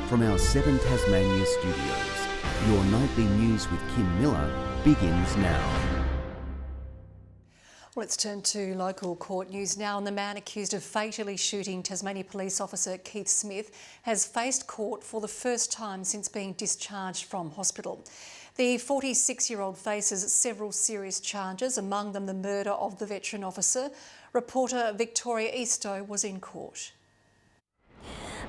From our 7 Tasmania studios, your nightly news with Kim Miller begins now. Let's turn to local court news now. And the man accused of fatally shooting Tasmania police officer Keith Smith has faced court for the first time since being discharged from hospital. The 46-year-old faces several serious charges, among them the murder of the veteran officer. Reporter Victoria Eastoe was in court.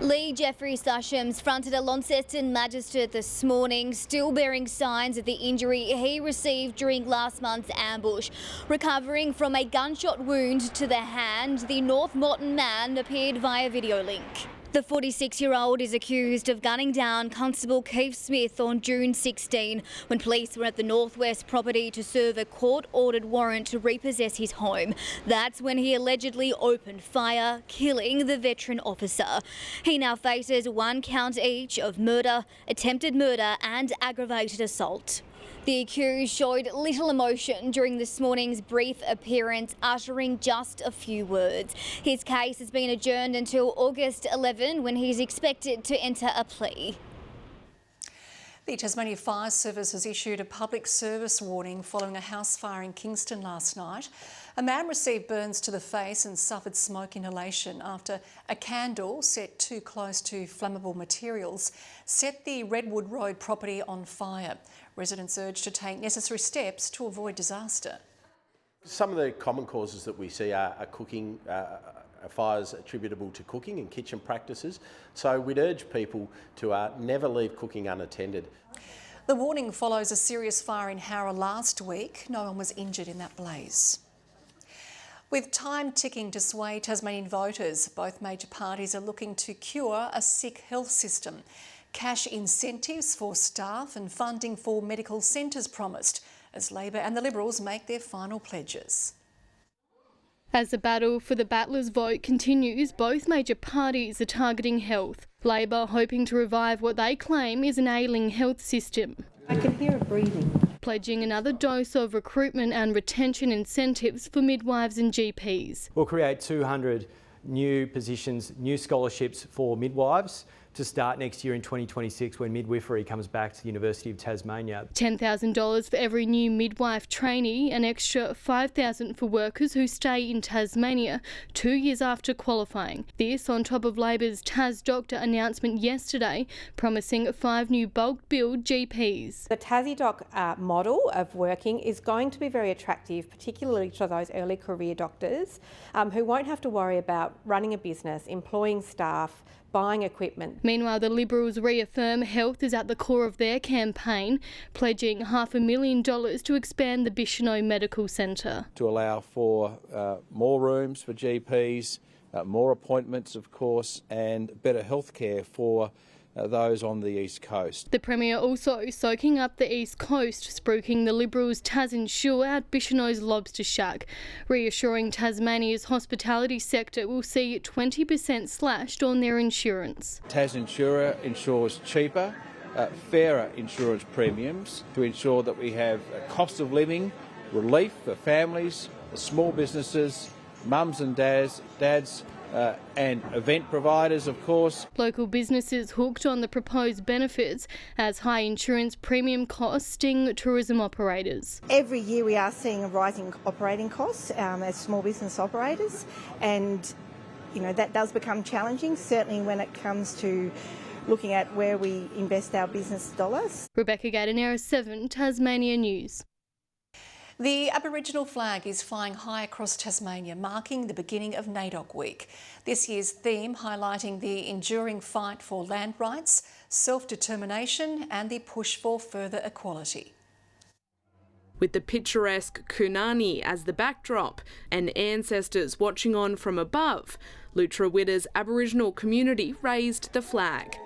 Lee Jeffrey Sushams fronted a Launceston magistrate this morning, still bearing signs of the injury he received during last month's ambush. Recovering from a gunshot wound to the hand, the North Moreton man appeared via video link. The 46-year-old is accused of gunning down Constable Keith Smith on June 16 when police were at the Northwest property to serve a court-ordered warrant to repossess his home. That's when he allegedly opened fire, killing the veteran officer. He now faces 1 count each of murder, attempted murder and aggravated assault. The accused showed little emotion during this morning's brief appearance, uttering just a few words. His case has been adjourned until August 11 when he's expected to enter a plea. The Tasmania Fire Service has issued a public service warning following a house fire in Kingston last night. A man received burns to the face and suffered smoke inhalation after a candle set too close to flammable materials set the Redwood Road property on fire. Residents urged to take necessary steps to avoid disaster. Some of the common causes that we see are cooking, fires attributable to cooking and kitchen practices. So we'd urge people to never leave cooking unattended. The warning follows a serious fire in Harrow last week. No one was injured in that blaze. With time ticking to sway Tasmanian voters, both major parties are looking to cure a sick health system. Cash incentives for staff and funding for medical centres promised as Labor and the Liberals make their final pledges. As the battle for the battlers' vote continues, both major parties are targeting health. Labor hoping to revive what they claim is an ailing health system. I can hear her breathing. Pledging another dose of recruitment and retention incentives for midwives and GPs. We'll create 200 new positions, new scholarships for midwives to start next year in 2026 when midwifery comes back to the University of Tasmania. $10,000 for every new midwife trainee, an extra $5,000 for workers who stay in Tasmania 2 years after qualifying. This on top of Labor's Tas Doctor announcement yesterday, promising 5 new bulk billed GPs. The Tassie Doc model of working is going to be very attractive, particularly to those early career doctors who won't have to worry about running a business, employing staff, buying equipment. Meanwhile, the Liberals reaffirm health is at the core of their campaign, pledging $500,000 to expand the Bicheno Medical Centre. To allow for more rooms for GPs, more appointments of course, and better healthcare for those on the East Coast. The Premier also soaking up the East Coast, spruiking the Liberals' Tas Insure at Bicheno's Lobster Shack, reassuring Tasmania's hospitality sector will see 20% slashed on their insurance. Tas Insurer insures cheaper, fairer insurance premiums to ensure that we have a cost of living relief for families, small businesses, mums and dads, and event providers, of course. Local businesses hooked on the proposed benefits as high insurance premium costs sting tourism operators. Every year we are seeing a rising operating costs as small business operators, and that does become challenging, certainly when it comes to looking at where we invest our business dollars. Rebecca Gadanera, 7 Tasmania News. The Aboriginal flag is flying high across Tasmania, marking the beginning of NAIDOC Week. This year's theme highlighting the enduring fight for land rights, self-determination and the push for further equality. With the picturesque Kunani as the backdrop and ancestors watching on from above, Lutruwita's Aboriginal community raised the flag,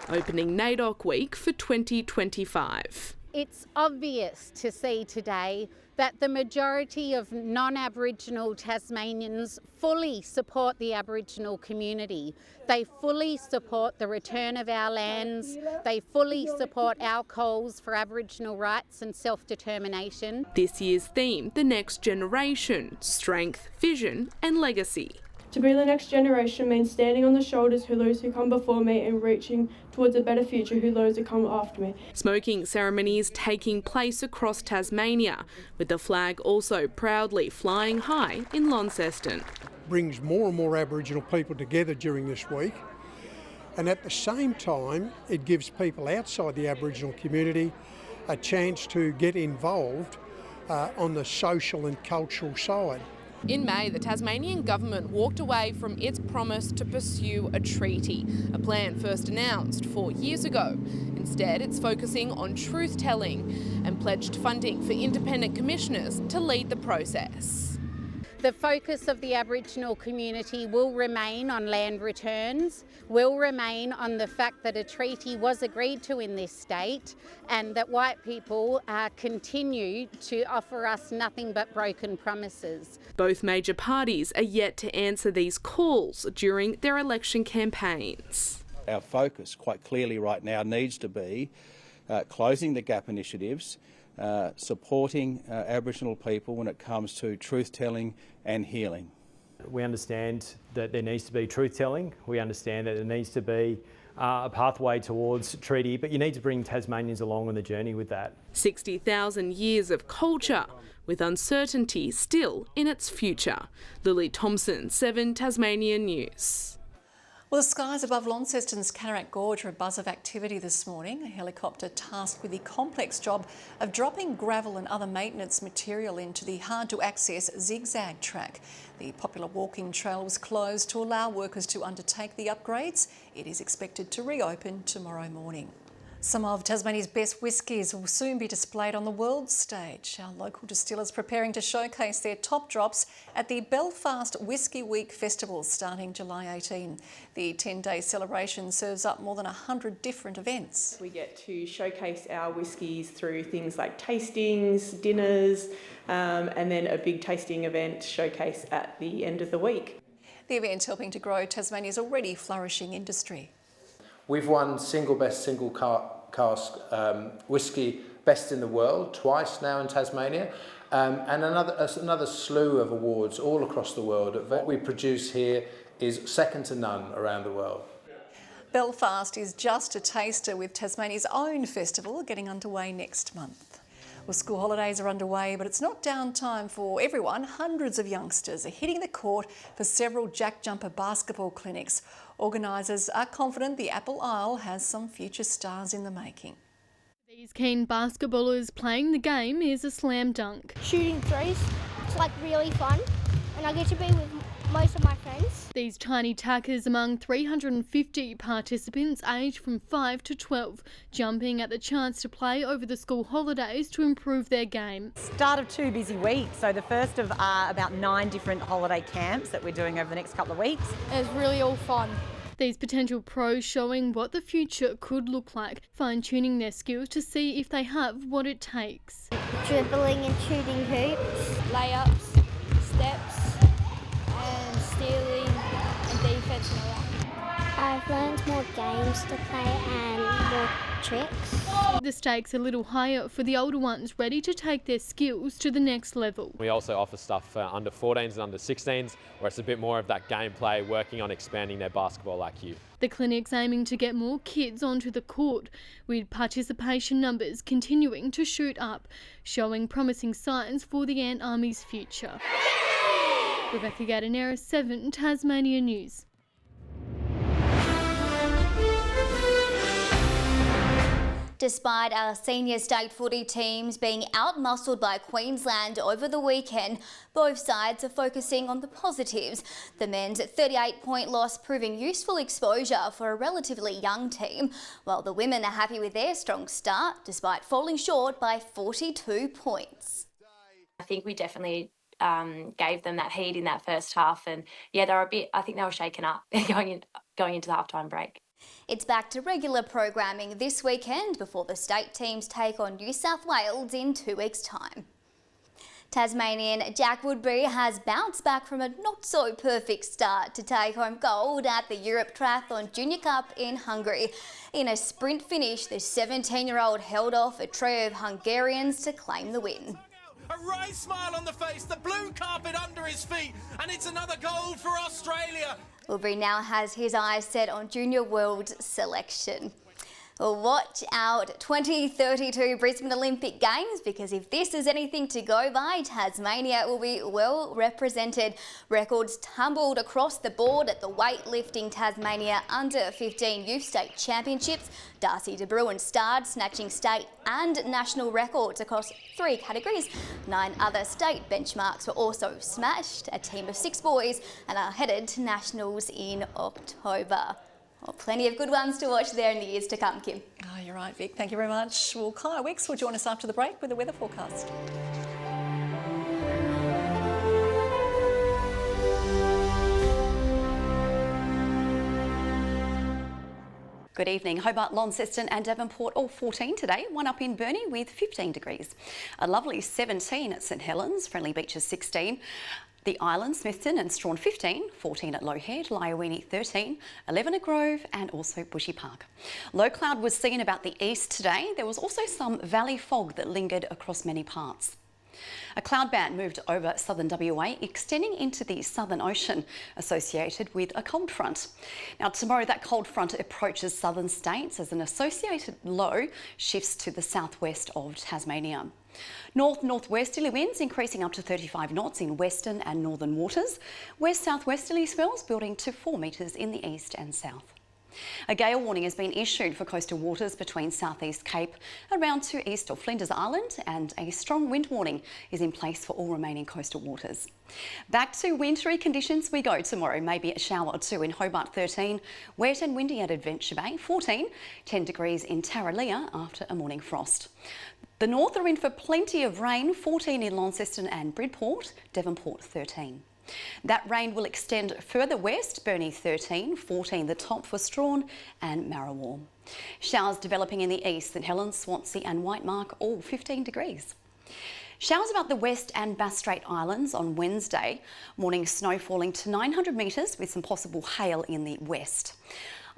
opening NAIDOC Week for 2025. It's obvious to see today that the majority of non-Aboriginal Tasmanians fully support the Aboriginal community. They fully support the return of our lands. They fully support our calls for Aboriginal rights and self-determination. This year's theme, the next generation, strength, vision and legacy. To be the next generation means standing on the shoulders of those who come before me and reaching towards a better future who those who come after me. Smoking ceremonies taking place across Tasmania, with the flag also proudly flying high in Launceston. Brings more and more Aboriginal people together during this week, and at the same time it gives people outside the Aboriginal community a chance to get involved on the social and cultural side. In May, the Tasmanian government walked away from its promise to pursue a treaty, a plan first announced 4 years ago. Instead, it's focusing on truth-telling and pledged funding for independent commissioners to lead the process. The focus of the Aboriginal community will remain on land returns, will remain on the fact that a treaty was agreed to in this state, and that white people continue to offer us nothing but broken promises. Both major parties are yet to answer these calls during their election campaigns. Our focus quite clearly right now needs to be closing the gap initiatives, supporting Aboriginal people when it comes to truth-telling and healing. We understand that there needs to be truth-telling. We understand that there needs to be a pathway towards treaty, but you need to bring Tasmanians along on the journey with that. 60,000 years of culture, with uncertainty still in its future. Lily Thompson, 7 Tasmanian News. Well, the skies above Launceston's Carac Gorge are abuzz of activity this morning. A helicopter tasked with the complex job of dropping gravel and other maintenance material into the hard-to-access zigzag track. The popular walking trail was closed to allow workers to undertake the upgrades. It is expected to reopen tomorrow morning. Some of Tasmania's best whiskies will soon be displayed on the world stage. Our local distillers preparing to showcase their top drops at the Belfast Whisky Week Festival starting July 18. The 10-day celebration serves up more than 100 different events. We get to showcase our whiskies through things like tastings, dinners, and then a big tasting event showcase at the end of the week. The event helping to grow Tasmania's already flourishing industry. We've won best single cask whisky best in the world twice now in Tasmania, and another slew of awards all across the world. What we produce here is second to none around the world. Belfast is just a taster, with Tasmania's own festival getting underway next month. Well, school holidays are underway, but it's not downtime for everyone. Hundreds of youngsters are hitting the court for several Jack Jumper basketball clinics. Organisers are confident the Apple Isle has some future stars in the making. These keen basketballers playing the game is a slam dunk. Shooting threes, it's like really fun, and I get to be with most of my friends. These tiny tackers among 350 participants aged from 5 to 12, jumping at the chance to play over the school holidays to improve their game. Start of 2 busy weeks, so the first of about 9 different holiday camps that we're doing over the next couple of weeks. It's really all fun. These potential pros showing what the future could look like, fine-tuning their skills to see if they have what it takes. Dribbling and shooting hoops, layups, steps, and stealing and defence and all that. I've learned more games to play and more tricks. The stakes are a little higher for the older ones, ready to take their skills to the next level. We also offer stuff for under 14s and under 16s, where it's a bit more of that gameplay, working on expanding their basketball IQ. The clinic's aiming to get more kids onto the court, with participation numbers continuing to shoot up, showing promising signs for the Ant Army's future. Rebecca Gadanera, 7 Tasmania News. Despite our senior state footy teams being out-muscled by Queensland over the weekend, both sides are focusing on the positives. The men's 38-point loss proving useful exposure for a relatively young team, while the women are happy with their strong start despite falling short by 42 points. I think we definitely gave them that heat in that first half, and yeah, I think they were shaken up going into the halftime break. It's back to regular programming this weekend before the state teams take on New South Wales in 2 weeks' time. Tasmanian Jack Woodbury has bounced back from a not-so-perfect start to take home gold at the Europe Triathlon Junior Cup in Hungary. In a sprint finish, the 17-year-old held off a trio of Hungarians to claim the win. a wry smile on the face, the blue carpet under his feet, and it's another gold for Australia. Aubrey now has his eyes set on Junior World selection. Well, watch out 2032 Brisbane Olympic Games, because if this is anything to go by, Tasmania will be well represented. Records tumbled across the board at the weightlifting Tasmania Under-15 Youth State Championships. Darcy de Bruin starred, snatching state and national records across 3 categories. 9 other state benchmarks were also smashed. A team of 6 boys and are headed to nationals in October. Well, plenty of good ones to watch there in the years to come, Kim. Oh, you're right, Vic. Thank you very much. Well, Kaya Wicks will join us after the break with the weather forecast. Good evening. Hobart, Launceston and Devonport all 14 today. One up in Burnie with 15 degrees. A lovely 17 at St Helens, Friendly Beaches 16. The Islands, Smithton and Strawn 15, 14 at Low Head, Lyowini 13, 11 at Grove and also Bushy Park. Low cloud was seen about the east today. There was also some valley fog that lingered across many parts. A cloud band moved over southern WA, extending into the Southern Ocean, associated with a cold front. Now tomorrow that cold front approaches southern states as an associated low shifts to the southwest of Tasmania. North-northwesterly winds increasing up to 35 knots in western and northern waters. West-southwesterly swells building to 4 metres in the east and south. A gale warning has been issued for coastal waters between Southeast Cape around to east of Flinders Island, and a strong wind warning is in place for all remaining coastal waters. Back to wintry conditions we go tomorrow. Maybe a shower or 2 in Hobart 13, wet and windy at Adventure Bay 14, 10 degrees in Tarraleah after a morning frost. The north are in for plenty of rain, 14 in Launceston and Bridport, Devonport 13. That rain will extend further west, Burnie 13, 14 the top for Strawn and Marrawar. Showers developing in the east, St Helens, Swansea and Whitemark, all 15 degrees. Showers about the West and Bass Strait Islands on Wednesday. Morning snow falling to 900 metres with some possible hail in the west.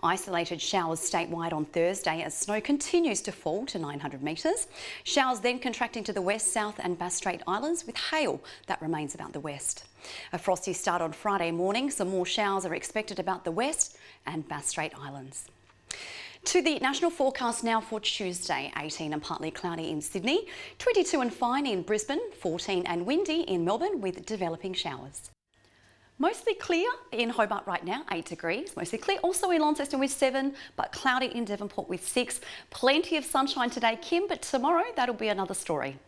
Isolated showers statewide on Thursday as snow continues to fall to 900 metres. Showers then contracting to the west, south and Bass Strait Islands with hail that remains about the west. A frosty start on Friday morning. Some more showers are expected about the west and Bass Strait Islands. To the national forecast now for Tuesday, 18 and partly cloudy in Sydney, 22 and fine in Brisbane, 14 and windy in Melbourne with developing showers. Mostly clear in Hobart right now, 8 degrees. Mostly clear also in Launceston with 7, but cloudy in Devonport with 6. Plenty of sunshine today, Kim, but tomorrow that'll be another story.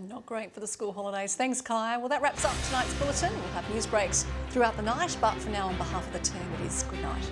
Not great for the school holidays. Thanks, Kaya. Well, that wraps up tonight's bulletin. We'll have news breaks throughout the night, but for now, on behalf of the team, it is good night.